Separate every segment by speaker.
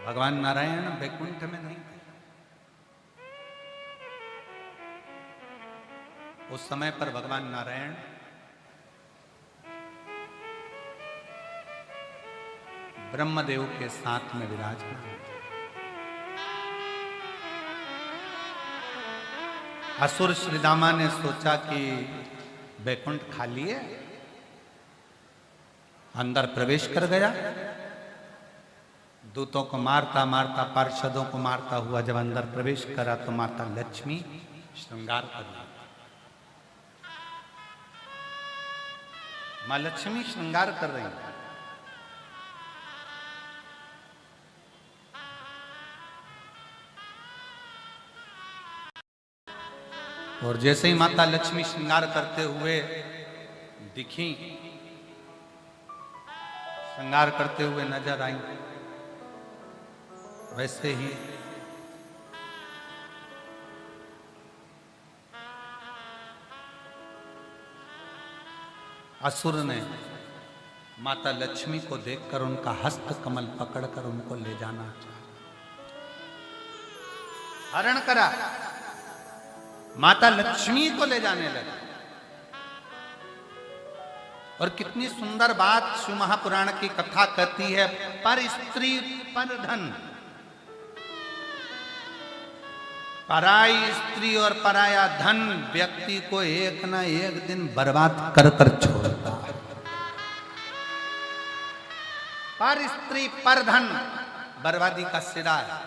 Speaker 1: भगवान नारायण वैकुंठ में नहीं थे। उस समय पर भगवान नारायण ब्रह्मदेव के साथ में विराजमान थे। असुर श्रीदामा ने सोचा कि वैकुंठ खाली है, अंदर प्रवेश कर गया। दूतों को मारता मारता, पार्षदों को मारता हुआ जब अंदर प्रवेश करा तो माता लक्ष्मी श्रृंगार कर रही। मां लक्ष्मी श्रृंगार कर रही। और जैसे ही माता लक्ष्मी श्रृंगार करते हुए दिखी, श्रृंगार करते हुए नजर आई, वैसे ही असुर ने माता लक्ष्मी को देखकर उनका हस्त कमल पकड़कर उनको ले जाना चाहा, हरण करा, माता लक्ष्मी को ले जाने लगा। और कितनी सुंदर बात शिव महापुराण की कथा कहती है, पर स्त्री पर धन। पराई स्त्री और पराया धन व्यक्ति को एक ना एक दिन बर्बाद कर कर छोड़ता है। पर स्त्री पर धन बर्बादी का सिरा है।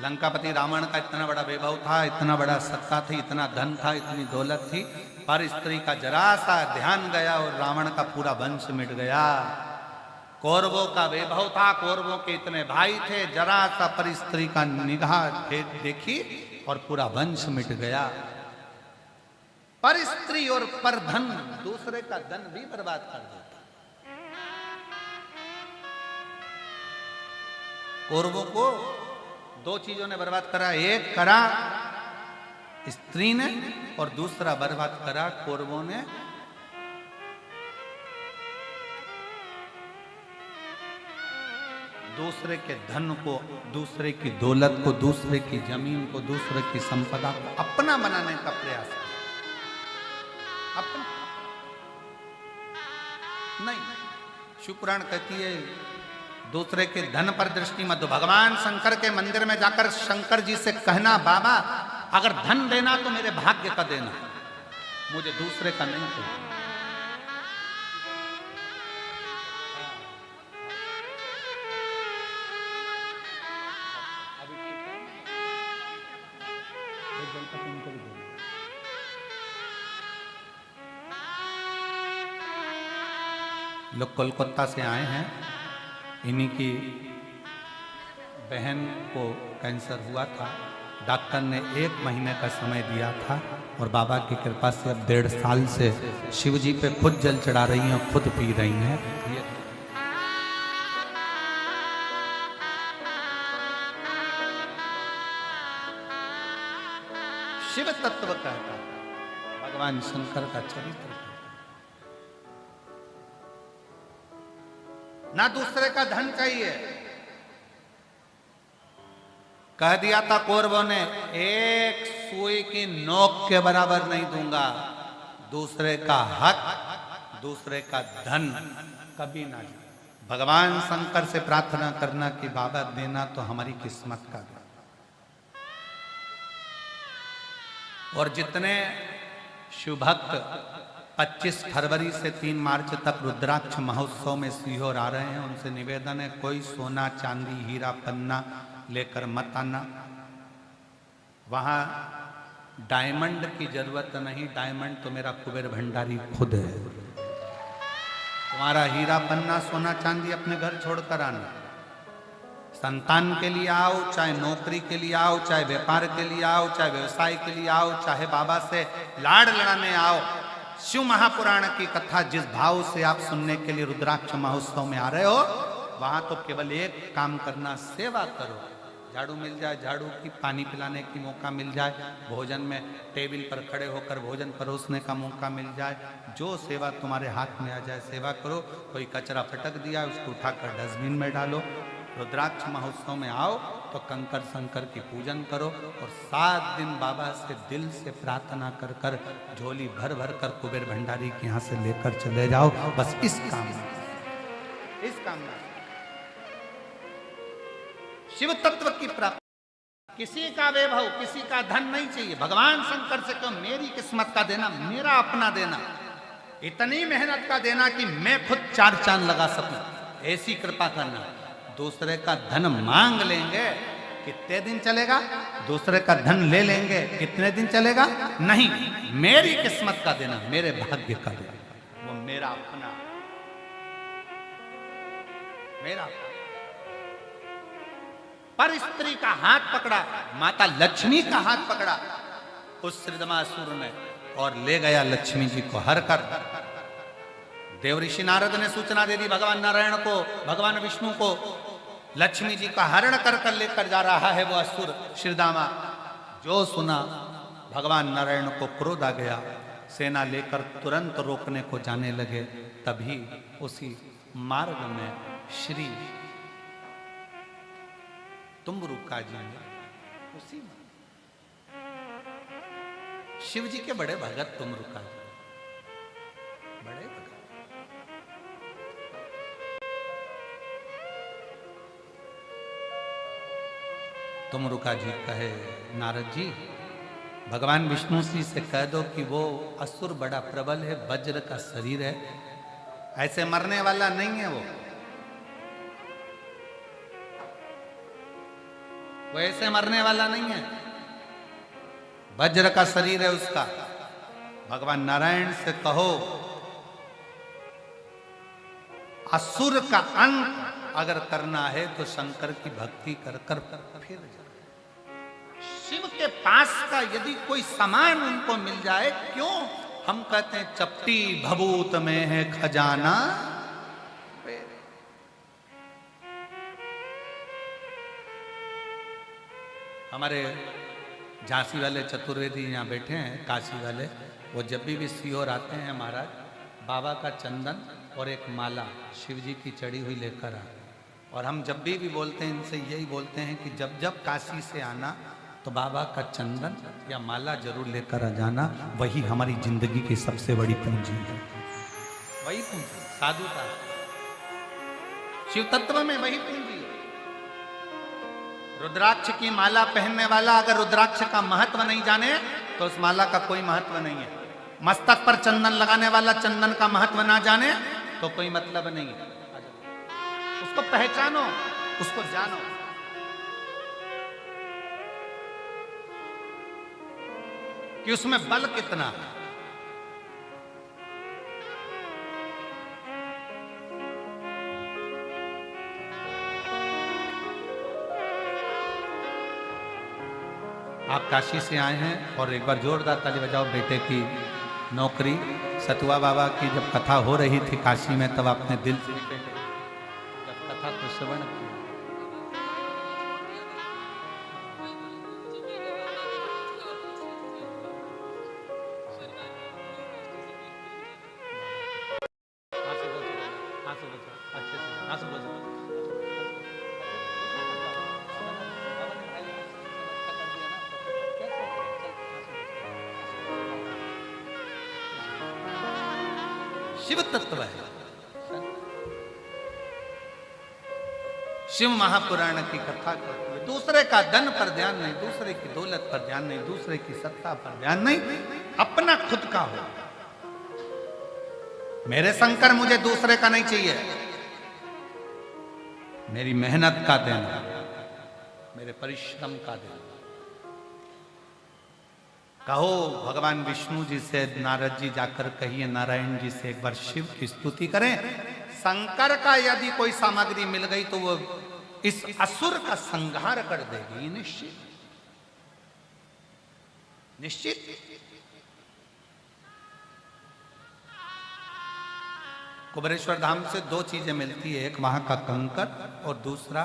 Speaker 1: लंकापति रावण का इतना बड़ा वैभव था, इतना बड़ा सत्ता थी, इतना धन था, इतनी दौलत थी, पर स्त्री का जरा सा ध्यान गया और रावण का पूरा वंश मिट गया। कौरवों का वैभव था, कौरवों के इतने भाई थे, जरा सा पर स्त्री का निगाह देखी और पूरा वंश मिट गया। पर स्त्री और पर धन दूसरे का धन भी बर्बाद कर देता। कौरवों को दो चीजों ने बर्बाद करा, एक करा स्त्री ने और दूसरा बर्बाद करा कौरवों ने दूसरे के धन को, दूसरे की दौलत को, दूसरे की जमीन को, दूसरे की संपदा को अपना बनाने का प्रयास किया। अपना नहीं, शिव पुराण कहती है दूसरे के धन पर दृष्टि मत दो। भगवान शंकर के मंदिर में जाकर शंकर जी से कहना, बाबा अगर धन देना तो मेरे भाग्य का देना, मुझे दूसरे का नहीं देना। लोग कोलकाता से आए हैं, इन्हीं की बहन को कैंसर हुआ था। डॉक्टर ने 1 महीने का समय दिया था और बाबा की कृपा से अब 1.5 साल से शिव जी पे खुद जल चढ़ा रही हैं और खुद पी रही हैं। शिव तत्व कहता है, भगवान शंकर का चरित्र ना दूसरे का धन चाहिए। कह दिया था कौरवों ने, एक सुई की नोक के बराबर नहीं दूंगा। दूसरे का हक, दूसरे का धन कभी ना जाए। भगवान शंकर से प्रार्थना करना कि बाबा देना तो हमारी किस्मत का दे। और जितने शिव भक्त 25 फरवरी से 3 मार्च तक रुद्राक्ष महोत्सव में सीहोर आ रहे हैं, उनसे निवेदन है कोई सोना चांदी हीरा पन्ना लेकर मत आना। वहां डायमंड की जरूरत नहीं, डायमंड तो मेरा कुबेर भंडारी खुद है। तुम्हारा हीरा पन्ना सोना चांदी अपने घर छोड़कर आना। संतान के लिए आओ, चाहे नौकरी के लिए आओ, चाहे व्यापार के लिए आओ, चाहे व्यवसाय के लिए आओ, चाहे बाबा से लाड़ लड़ाने आओ। शिव महापुराण की कथा जिस भाव से आप सुनने के लिए रुद्राक्ष महोत्सव में आ रहे हो, वहां तो केवल एक काम करना, सेवा करो। झाड़ू मिल जाए, झाड़ू की, पानी पिलाने की मौका मिल जाए, भोजन में टेबल पर खड़े होकर भोजन परोसने का मौका मिल जाए, जो सेवा तुम्हारे हाथ में आ जाए सेवा करो। कोई कचरा पटक दिया उसको उठाकर डस्टबिन में डालो। रुद्राक्ष महोत्सव में आओ तो कंकर शंकर की पूजन करो और 7 दिन बाबा से दिल से प्रार्थना कर कर झोली भर भर कर कुबेर भंडारी के यहाँ से लेकर चले जाओ। बस इस कामना, इस कामना शिव तत्व की प्राप्ति। किसी का वैभव, किसी का धन नहीं चाहिए। भगवान शंकर से क्यों, मेरी किस्मत का देना, मेरा अपना देना, इतनी मेहनत का देना कि मैं खुद 4 चांद लगा सकूं, ऐसी कृपा करना। दूसरे का धन मांग लेंगे, कितने दिन चलेगा? दूसरे का धन ले लेंगे, कितने दिन चलेगा? नहीं, मेरी किस्मत का देना, मेरे भाग्य का देना, वो मेरा अपना, मेरा अपना। पर स्त्री का हाथ पकड़ा, माता लक्ष्मी का हाथ पकड़ा उस सृजमासुर ने और ले गया लक्ष्मी जी को हर कर। देव ऋषि नारद ने सूचना दे दी भगवान नारायण को, भगवान विष्णु को, लक्ष्मी जी का हरण कर कर लेकर जा रहा है वो असुर श्रीदामा। जो सुना भगवान नारायण को क्रोध आ गया, सेना लेकर तुरंत रोकने को जाने लगे। तभी उसी मार्ग में श्री तुम्बरुका जी ने, उसी शिव जी के बड़े भगत तुम्बरुका जी, बड़े भगत। तुम्बरुका जी कहे, नारद जी भगवान विष्णु जी से कह दो कि वो असुर बड़ा प्रबल है, वज्र का शरीर है, ऐसे मरने वाला नहीं है वो ऐसे मरने वाला नहीं है, वज्र का शरीर है उसका। भगवान नारायण से कहो असुर का अंत अगर करना है तो शंकर की भक्ति कर कर फिर शिव के पास का यदि कोई सामान उनको मिल जाए, क्यों हम कहते हैं चपटी भभूत में है खजाना। हमारे झांसी वाले चतुर्वेदी यहाँ बैठे हैं, काशी वाले, वो जब भी सीहोर आते हैं महाराज, बाबा का चंदन और एक माला शिव जी की चढ़ी हुई लेकर आ। और हम जब भी बोलते हैं इनसे यही बोलते हैं कि जब जब काशी से आना तो बाबा का चंदन या माला जरूर लेकर आ जाना, वही हमारी जिंदगी की सबसे बड़ी पूंजी है, वही पूंजी साधुता, शिव तत्व में वही पूंजी। रुद्राक्ष की माला पहनने वाला अगर रुद्राक्ष का महत्व नहीं जाने तो उस माला का कोई महत्व नहीं है। मस्तक पर चंदन लगाने वाला चंदन का महत्व ना जाने तो कोई मतलब नहीं है। उसको पहचानो, उसको जानो। कि उसमें बल कितना है। आप काशी से आए हैं और एक बार जोरदार ताली बजाओ। बेटे की नौकरी, सतुआ बाबा की जब कथा हो रही थी काशी में, तब आपने दिल से जब कथा को श्रवण किया, शिव तत्व है। शिव महापुराण की कथा करते हुए दूसरे का धन पर ध्यान नहीं, दूसरे की दौलत पर ध्यान नहीं, दूसरे की सत्ता पर ध्यान नहीं, अपना खुद का हो। मेरे शंकर, मुझे दूसरे का नहीं चाहिए, मेरी मेहनत का देना, मेरे परिश्रम का देना। कहो भगवान विष्णु जी से, नारद जी जाकर कहिए नारायण जी से एक बार शिव की स्तुति करें। शंकर का यदि कोई सामग्री मिल गई तो वो इस असुर का संहार कर देगी, निश्चित निश्चित। कुबेरेश्वर धाम से 2 चीजें मिलती है, एक वहां का कंकर और दूसरा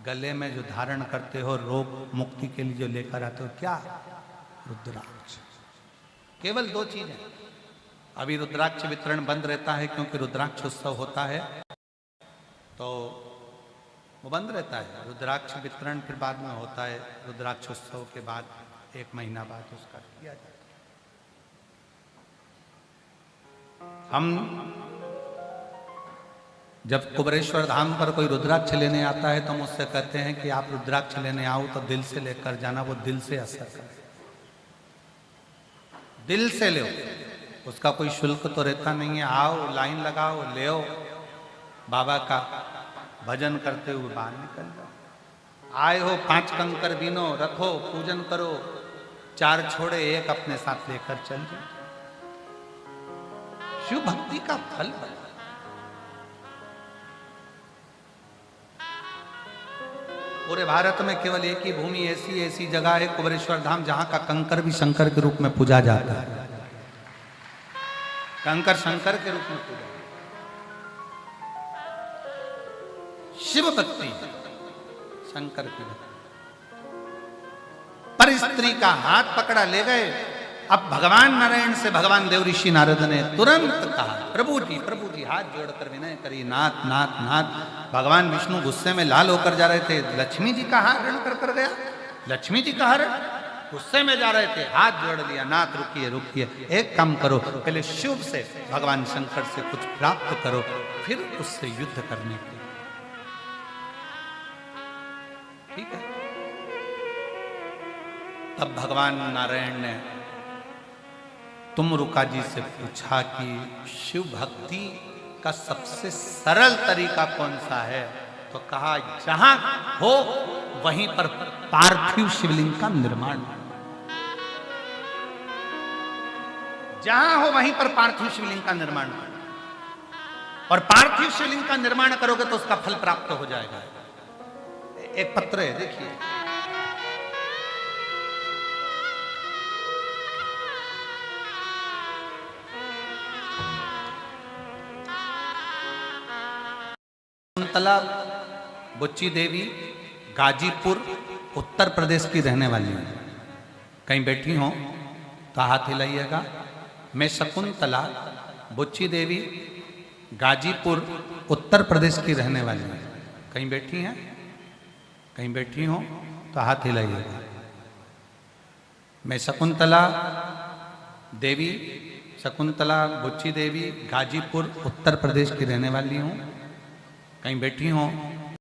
Speaker 1: गले में जो धारण करते हो रोग मुक्ति के लिए जो लेकर आते हो, क्या? रुद्राक्ष। केवल 2 चीजें। अभी रुद्राक्ष वितरण बंद रहता है क्योंकि रुद्राक्ष उत्सव होता है, तो वो बंद रहता है। रुद्राक्ष वितरण फिर बाद में होता है, रुद्राक्ष उत्सव के बाद 1 महीना बाद उसका किया जाता है। हम जब कुबरेश्वर धाम पर कोई रुद्राक्ष लेने आता है तो हम उससे कहते हैं कि आप रुद्राक्ष लेने आओ तो दिल से लेकर जाना, वो दिल से असर करे, दिल से लो। उसका कोई शुल्क तो रहता नहीं है। आओ, लाइन लगाओ, ले आओ, बाबा का भजन करते हुए बाहर निकल जाओ। आए हो 5 कंकर बीनो, रखो, पूजन करो, 4 छोड़े 1 अपने साथ लेकर चल जाओ। शिव भक्ति का फल बना। पूरे भारत में केवल एक ही भूमि ऐसी जगह है, कुबरेश्वर धाम, जहां का कंकर भी शंकर के रूप में पूजा जाता है। कंकर शंकर के रूप में पूजा। शिव भक्ति शंकर की भक्ति। पर स्त्री का हाथ पकड़ा ले गए। अब भगवान नारायण से भगवान देव ऋषि नारद ने तुरंत कहा, प्रभु जी हाथ जोड़कर विनय करी, नाथ नाथ नाथ। भगवान विष्णु गुस्से में लाल होकर जा रहे थे। लक्ष्मी जी का हरण कर गया, लक्ष्मी जी का हरण, गुस्से में जा रहे थे, हाथ जोड़ लिया, नाथ रुकिए, एक काम करो, पहले शिव से, भगवान शंकर से कुछ प्राप्त करो, फिर उससे युद्ध करने के। ठीक है। तब भगवान नारायण ने तुमरुका जी से पूछा कि शिव भक्ति का सबसे सरल तरीका कौन सा है? तो कहा, जहां हो वहीं पर पार्थिव शिवलिंग का निर्माण। जहां हो वहीं पर पार्थिव शिवलिंग का निर्माण करो, और पार्थिव शिवलिंग का निर्माण करोगे तो उसका फल प्राप्त हो जाएगा। एक पत्र है, देखिए। शकुंतला बुच्ची देवी गाजीपुर उत्तर प्रदेश की रहने वाली है। कहीं बैठी हो तो हाथ हिलाइएगा। मैं शकुंतला बुच्ची देवी गाजीपुर उत्तर प्रदेश की रहने वाली है। कहीं बैठी हैं? कहीं बैठी हो तो हाथ हिलाइएगा। मैं शकुंतला बुच्ची देवी गाजीपुर उत्तर प्रदेश की रहने वाली हूँ। कहीं बैठी हो